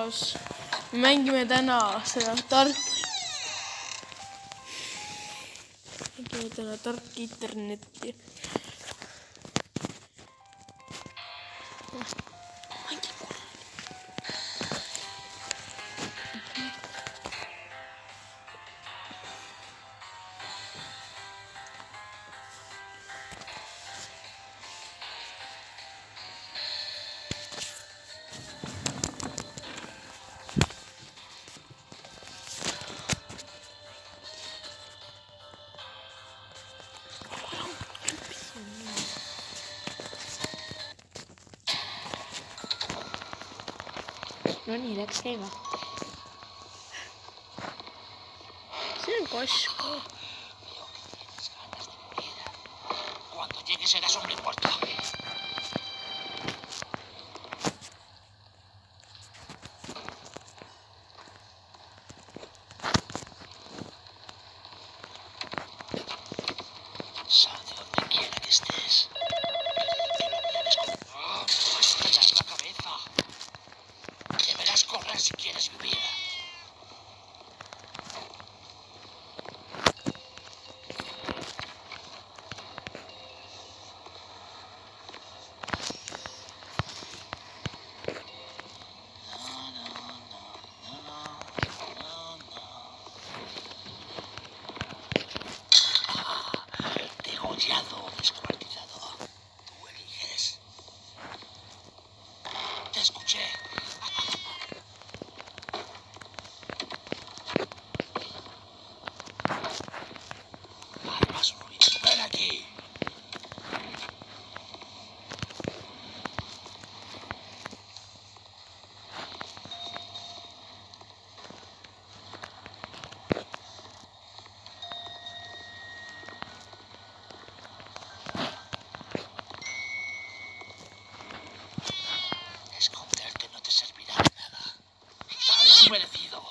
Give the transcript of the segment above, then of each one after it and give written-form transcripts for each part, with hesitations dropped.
taas. Me mängime täna seda tark internetti. No nii, läks käima. See on kass ka. Cuando llegue serás hombre muerto. Sal de donde quiera que estés. Que lo vienes con... Puedes tallar la cabeza. Deberás correr si quieres vivir. Degollado o descuartizado. Tú eliges. Te escuché. Armas ruido. Ven aquí. Esconderte no te servirá de nada. Sabes su merecido.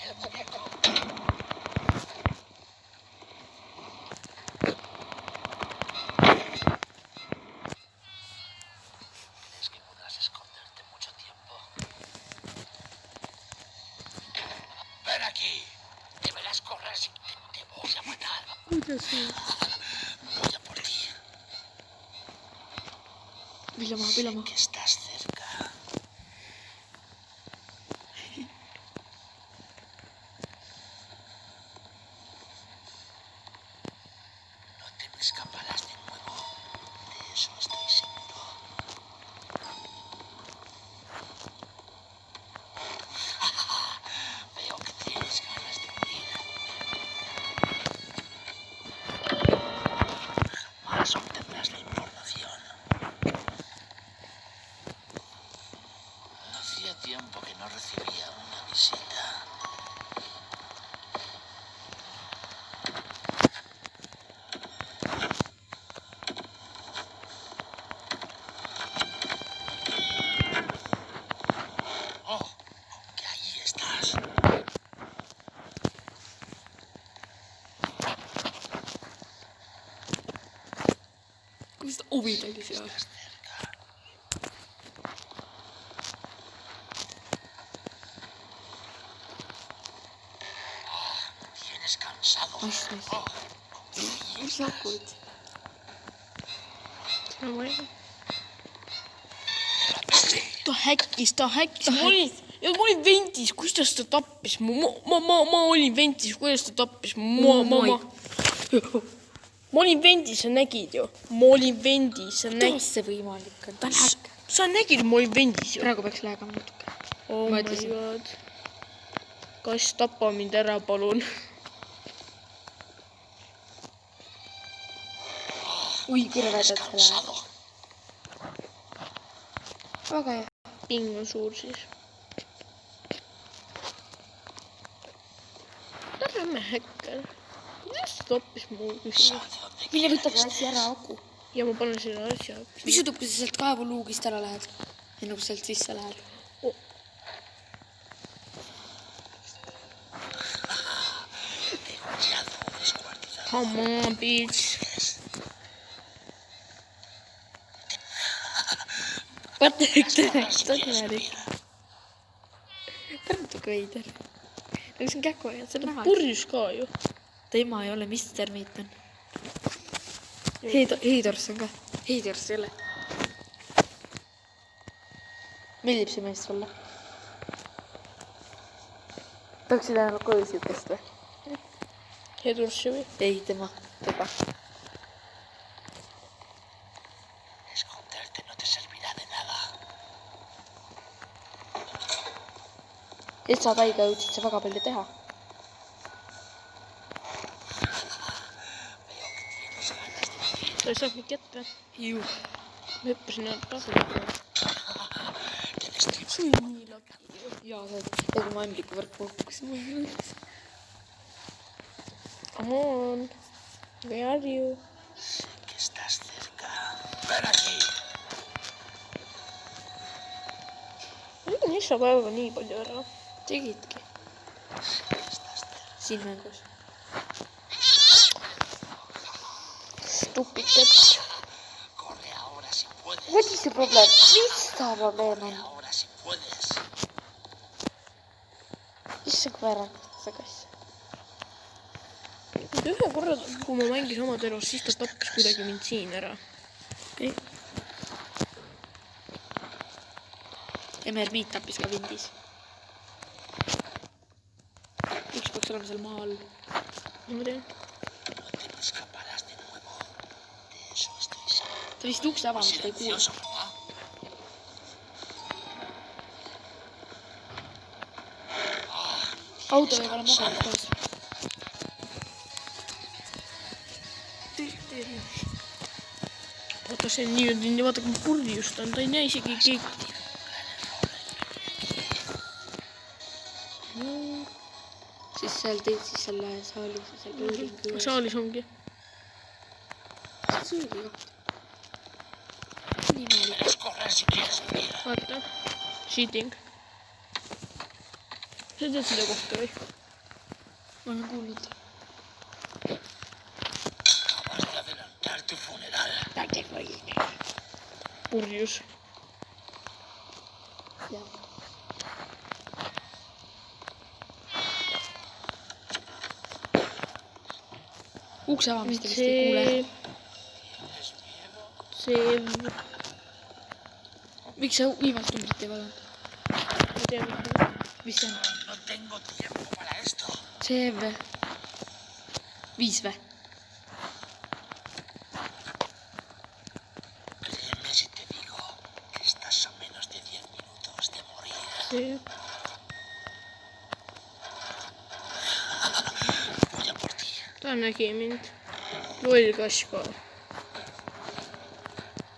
El muñeco. ¿Crees que podrás esconderte mucho tiempo? Ven aquí. Deberás correr si te voy a matar. Voy a por ti. Pila. Que estás cerca. No te me escaparás de nuevo. De eso estoy seguro. Veo que tienes ganas de morir. Jamás obtendrás la información. Hacía tiempo que no recibía una visita. Oh, que ahí estás. Kus ta huvitaja seal? Estás cerca. Tienes cansado. Astas. Oh, ahí Mis estás. hakud. Ta häkkis. Ma olin ventis, kuidas ta tappis. Ma olin ventis, kuidas ta tappis. Ma olin vendis, sa nägid ju. Ma olin vendis, sa nägid. Kuidas see võimalik on? Ta on häkk. Sa nägid, ma olin vendis ju. Praegu peaks lähegama natuke. Oh Ma my ütlesin. god. Kas tapa mind ära, palun. Ui, kirvedad selle. Cansado. Väga hea. Ping on suur siis. Ärme häkker. Kuidas ta tappis mul küsimust? Mine võta klassi ära aku. ja ma panen sinna asja. Mis juhtub, kui sa sealt kaevuluugist ära lähed? Enne kui sealt sisse lähed. Come on, bitch. Tartuga veider. Aga see on käku ja see on näha. Purjus ka ju. Tema ei ole, mis termit on? Heidors on ka. Heidors ei ole. Meeldib see meest sulle? Tahaksid ainult koju siukest või? Heidorsi või? Ei, tema. Esconderte no te servirá de nada. Et sa taiga jõudsid sa väga palju teha. Ta ei saanud mind jätta. Ju. Ma hüppasin alt. Sul nii läbi. Jaa, sa oled tegu ma ämbliku võrku kus mul mõttes. Come on. Where are you? que estás cerca. Ven aquí. Mis sa päevaga nii palju ära? Tegidki. Siin mängus. Stupid teps. Corre ahora si puedes. What is the problem? Mis ta probleem on? Ahora si puedes. Issand kui ära see kass. Ühe korra, kui ma mängis oma tervus, siis ta tappis kuidagi mind siin ära. Okei. MR5 tappis ka vindis. Üks peaks olema seal maa all. No ma tean. No te me escaparás de nuevo. De eso estoy seguro. Ta vist ukse avamist ei kuule. Silencioso, ¿verdad? Auto võib olla mugavus toos. Oota, see on nii, vaata kui purjust on, ta ei näe isegi keegi. Siis seal teid siis selle saalis ja seal pööringu juures. Saalis ongi. See oli koht. Nii meelik. Puedes correr si quieres vivir. Vaata. Cheating. Sa tead seda kohta või? Ma olen kuulnud. Acabas de adelantar tu funeral. Purjus. Jah. Ukse avamist vist ei kuule. ¿Tienes miedo? See... Miks sa viimast numbrit ei vaadanud? Ma tean, Mis see on? No tengo tiempo para esto. CV. 5 või? Créeme si te digo que estás a menos de 10 minutos de morir. see... Voy a por ti. Ta nägi mind. Loll kass ka.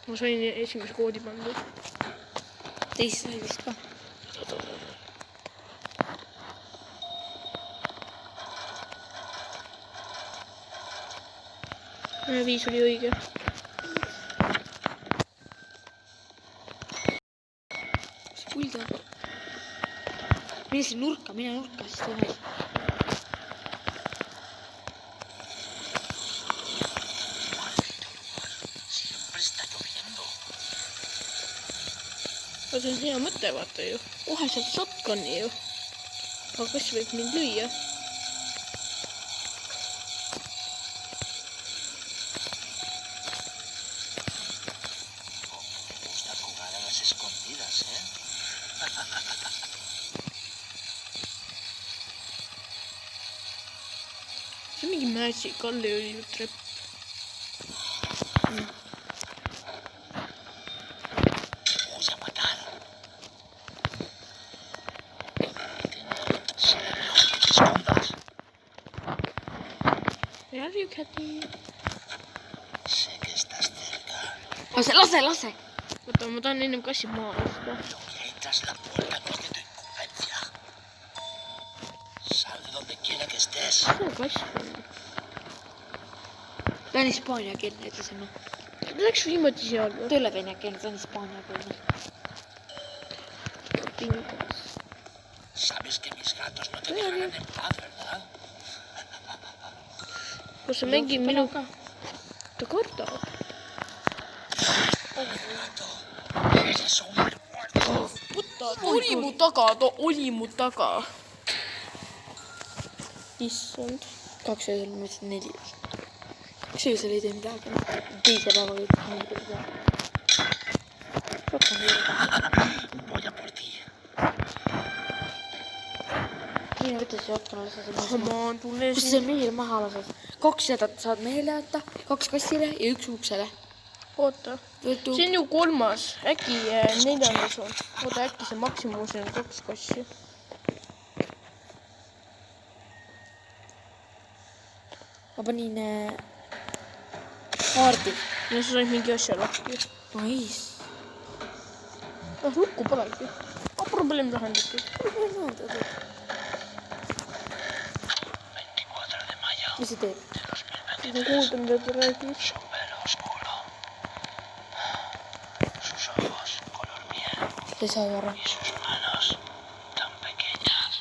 Ma sain esimese koodi pandud. Teist sai vist ka. Ja 5 oli õige. Mis pull teeb? Mine siin nurka, siis teeme. Siempre está lloviendo. Aga see on hea mõte, vaata ju. Kohe saab shotgun'i ju. Aga kass võib mind lüüa. Me gusta jugar a las escondidas, ¿eh? See on mingi magic, all ei oli ju trepp. Te voy a matar. Será mejor que te escondas. Where are you, Cathy? Sé que estás cerca. Lase! Oota, ma tahan ennem kassi maha lasta. Lo que hay tras la puerta no es de tu incumbencia. Sal de donde quiera que estés. See on kass. Lähen Hispaania keelne ütlesime. Läks viimati seal või? ta ei ole vene keelne, ta on hispaania keelne. Sabes que mis gatos no te dejarán en paz, ¿verdad? Kus sa mängid minu... Ta kardab. Eres hombre muerto. Puta, ta oli mu taga, ta oli mu taga. Issand. 2 öösel, ma mõtlesin 4. 2 öösel ei tee midagi. Teise päevaga ütles midagi teha. Voy a por ti. Mine võtta see otsa, lase see mees. Come on, tule Kus siin. see mehel maha lased? 2 jätad saad mehele jätta, 2 kassile ja 1 uksele. Oota. Võtu. See on ju 3. Äkki 4. on. Oota, äkki see maksimus on 2 kassi. Ma panin kaardi. No sa said mingi asja lahti. Nice. Lukku polegi. Probleem lahendatud. 24 de mayo Mis see teeb? de 2020. Ma kuulda, mida ta räägis. Su pelo oscuro. Sus ojos color miel. Ta ei saa ju aru. Y sus manos tan pequeñas.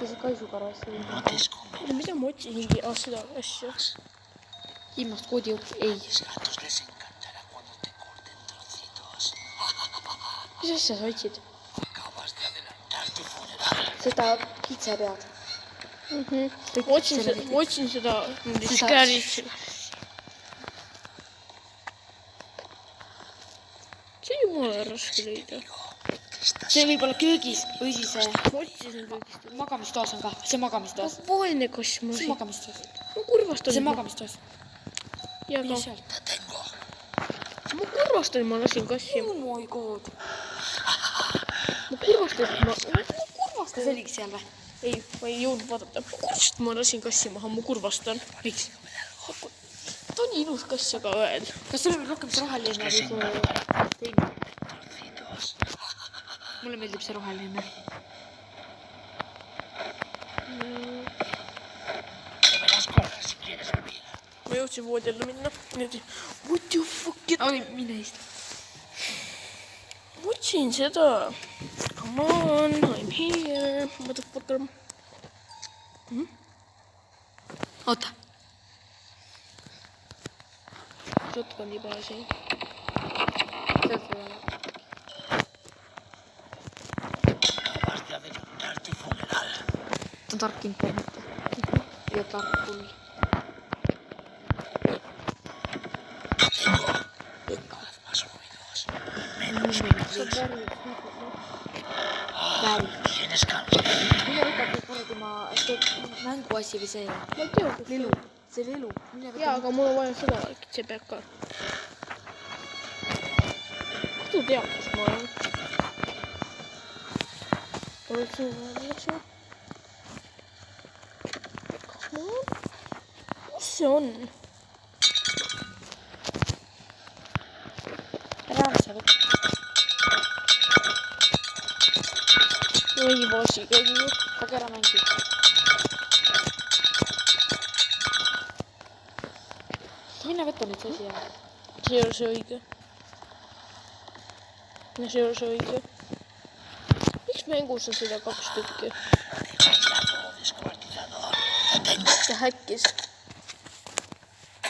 See kaisukaras. No te escondes. Mida ma otsisingi? Seda asja. Viimast koodijuht. Ei. Mis gatos les encantará cuando te corten trocitos. Mis asja sa otsid? Acabas de adelantar tu funeral. Seda kitsepead. Ma otsin seda Discardit. See on jumala raske leida. See võib olla köögis või siis Ma otsisin kõigist. magamistoas on ka. See magamistoas. Vaene kass ma See siin. magamistoas. Ma kurvastan. See magamistoas. Ja Mine ka. sealt. Te tengo. Ma kurvastan, ma lasin kassi. Oh my god. Ma kurvastan. Kas see oligi seal või? Ei, ma ei jõudnud vaadata. Ma lasin kassi maha, ma kurvastan. Miks? Ta on ilus kass, aga õel. Kas sul on rohkem see roheline või see teine? Trocitos. Mulle meeldib see roheline. Deberás correr si quieres vivir. Ma jõudsin voodi alla minna. What you fuck it? Oi, mine istu. Ma otsin seda. Come on, I'm here. Motherfucker. Oota. Shotgundi baasi. Acabas de adelantar tu funeral. Ta on tark internet. Ja tark hull. Haz más ruidos. Vääri. Tienes cáncer. Mine võta see kuradi see mänguasi või see. Ma ei tea, kus Lelu. See lelu. Mine võta. Jaa, aga mul on vaja seda, see peab ka. Kus ta teab, kus ma olen? Oled siin, kus see on? Ära sa võta. Mingi baasiga ju. Saage ära mängida. Mine võta nüüd see asi ära. See ei ole see õige. No see ei ole see õige. Miks mängus on seda 2 tükki? Descuartizador. Te tengo. Ta häkkis.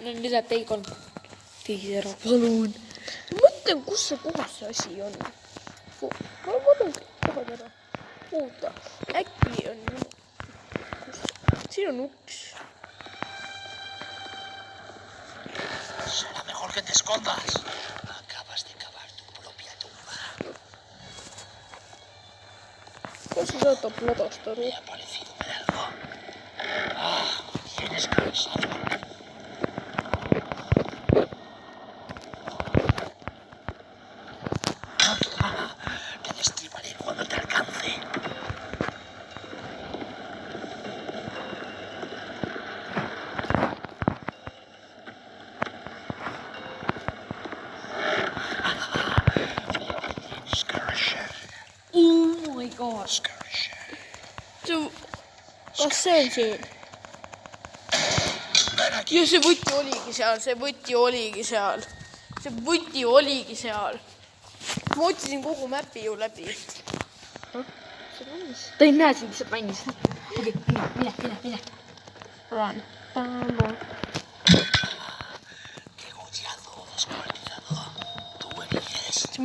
No nüüd läheb teil 3. Teisi ära. Palun. Ma mõtlen, kus see kohas see asi on. Ma vaatan kõik kohad ära. Oota, äkki on... Siin on uks. Será mejor que te escondas. Acabas de cavar tu propia tumba. Kas sa saad ladast aru? Me ha parecido ver algo. Tienes cansado. Te destriparé cuando te alcance. God. Kas see on siin? Ja see võti oligi seal, see võti oligi seal. Ma otsisin kogu mäpi ju läbi. Ta ei näe sind, lihtsalt mängis. Okei, mine. Run.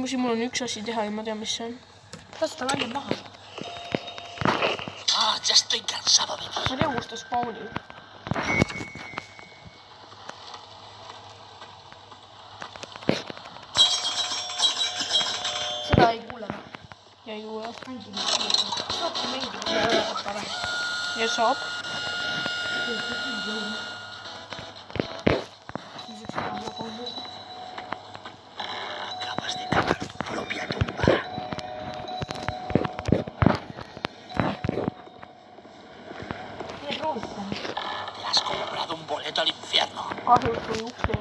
Siin mul on üks asi teha ja ma tean, mis see on. Tasta välja maha. Ya estoy cansado de ti. Ma tean, kus ta spawnib. Seda ei kuule. Ja ei kuule. Saabki mängida. Ja saab. Acabas de cavar tu propia tumba. Te has comprado un boleto al infierno. Kahjuks on ukse.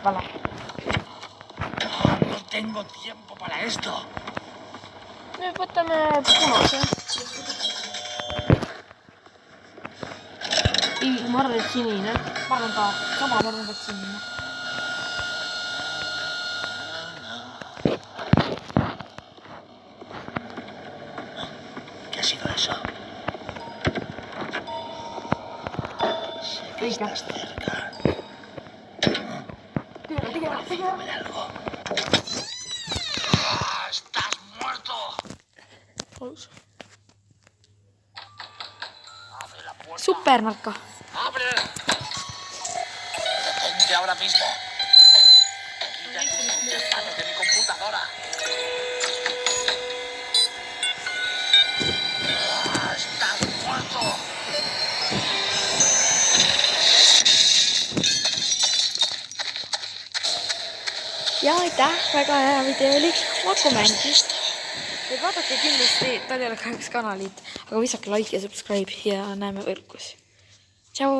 Vale. No tengo tiempo para esto. Nüüd võtame punase. Ei, ma arvan, et sinine. Ma arvan ka. Sama ma arvan, et sinine. ¿Qué ha sido eso? Sé que estás cerca. Parecido ver algo. ¡Estás muerto! Pausa. Abre la puerta. Super, Marko. ¡Abre! Detente ahora mismo. Quita tus sucias manos de mi computadora. ¡Estás muerto! Ja aitäh, väga hea video oli. Marko mängis. Ja vaadake kindlasti, tal ei ole kahjuks kanalit, aga visake like ja subscribe ja näeme võrgus. Tšau!